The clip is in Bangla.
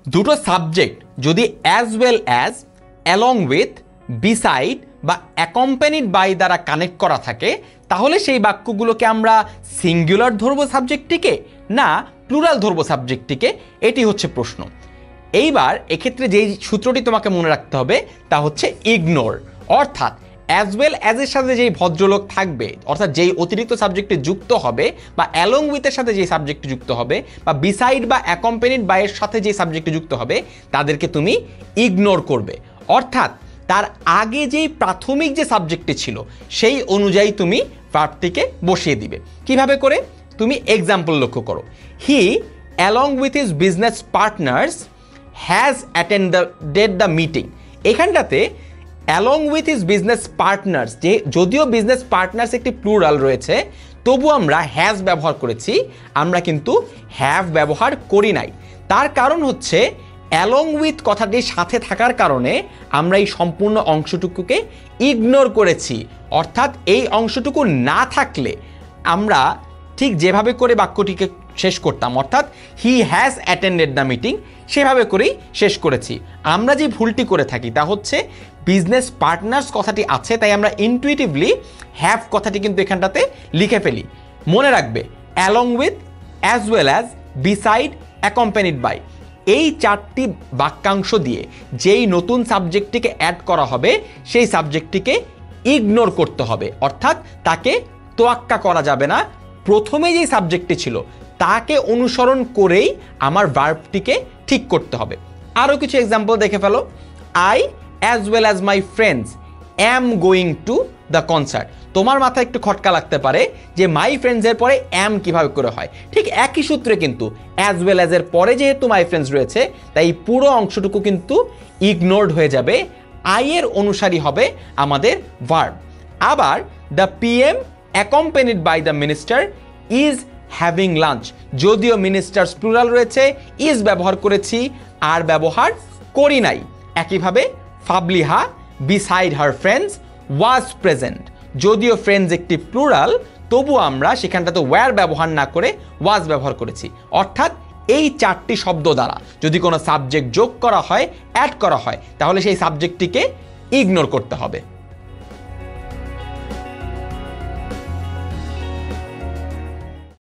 দুটো সাবজেক্ট যদি as well as, along with, beside বা অ্যাকম্পানিড বাই দ্বারা কানেক্ট করা থাকে, তাহলে সেই বাক্যগুলোকে আমরা সিঙ্গুলার ধরবো সাবজেক্টটিকে না প্লুরাল ধরবো সাবজেক্টটিকে, এটি হচ্ছে প্রশ্ন। এইবার এক্ষেত্রে যেই সূত্রটি তোমাকে মনে রাখতে হবে তা হচ্ছে ইগনোর, অর্থাৎ অ্যাজ ওয়েল অ্যাজের সাথে যেই ভদ্রলোক থাকবে, অর্থাৎ যেই অতিরিক্ত সাবজেক্টটি যুক্ত হবে, বা অ্যালং উইথের সাথে যেই সাবজেক্টটি যুক্ত হবে, বা বিসাইড বা অ্যাকম্পানিড বাইয়ের সাথে যেই সাবজেক্টটি যুক্ত হবে, তাদেরকে তুমি ইগনোর করবে। অর্থাৎ তার আগে যেই প্রাথমিক যে সাবজেক্টটি ছিল সেই অনুযায়ী তুমি ভার্বটিকে বসিয়ে দিবে। কিভাবে করে? তুমি এক্সাম্পল লক্ষ্য করো। He along with his business partners has attended the meeting. এখানটাতে along with his business partners, যে যদিও বিজনেস পার্টনার্স একটি প্লুরাল রয়েছে, তবু আমরা হ্যাজ ব্যবহার করেছি, আমরা কিন্তু হ্যাভ ব্যবহার করি নাই। তার কারণ হচ্ছে অ্যালং উইথ কথাটির সাথে থাকার কারণে আমরা এই সম্পূর্ণ অংশটুকুকে ইগনোর করেছি। অর্থাৎ এই অংশটুকু না থাকলে আমরা ঠিক যেভাবে করে বাক্যটিকে শেষ করতাম, অর্থাৎ he has attended the meeting, সেভাবে করেই শেষ করেছি। আমরা যে ভুলটি করে থাকি তা হচ্ছে বিজনেস পার্টনার্স কথাটি আছে, তাই আমরা ইনটুইটিভলি হ্যাভ কথাটি কিন্তু এখানটাতে লিখে ফেলি। মনে রাখবে along with, as well as, beside, accompanied by, এই চারটি বাক্যাংশ দিয়ে যেই নতুন সাবজেক্টটিকে অ্যাড করা হবে সেই সাবজেক্টটিকে ইগনোর করতে হবে, অর্থাৎ তাকে তোয়াক্কা করা যাবে না। প্রথমে যেই সাবজেক্টটি ছিল তাকে অনুসরণ করেই আমার ভার্বটিকে ঠিক করতে হবে। আরও কিছু এক্সাম্পল দেখে ফেলো। I as well as my friends am going to the concert. তোমার মাথায় একটু খটকা লাগতে পারে যে মাই ফ্রেন্ডসের পরে অ্যাম কিভাবে করে হয়। ঠিক একই সূত্রে কিন্তু অ্যাজ ওয়েল অ্যাজের পরে যেহেতু মাই ফ্রেন্ডস রয়েছে, তাই পুরো অংশটুকু কিন্তু ইগনোরড হয়ে যাবে। আই এর অনুসারী হবে আমাদের ভার্ব। আবার the PM accompanied by the minister is having lunch, যদিও মিনিস্টার্স প্লুরাল রয়েছে, ইজ ব্যবহার করেছি, আর ব্যবহার করি নাই। একইভাবে Fabliha beside her friends was present, যদিও ফ্রেন্ডস একটি প্লুরাল, তবু আমরা সেখানটাতে ওয়্যার ব্যবহার না করে ওয়াজ ব্যবহার করেছি। অর্থাৎ এই চারটি শব্দ দ্বারা যদি কোনো সাবজেক্ট যোগ করা হয়, অ্যাড করা হয়, তাহলে সেই সাবজেক্টটিকে ইগনোর করতে হবে।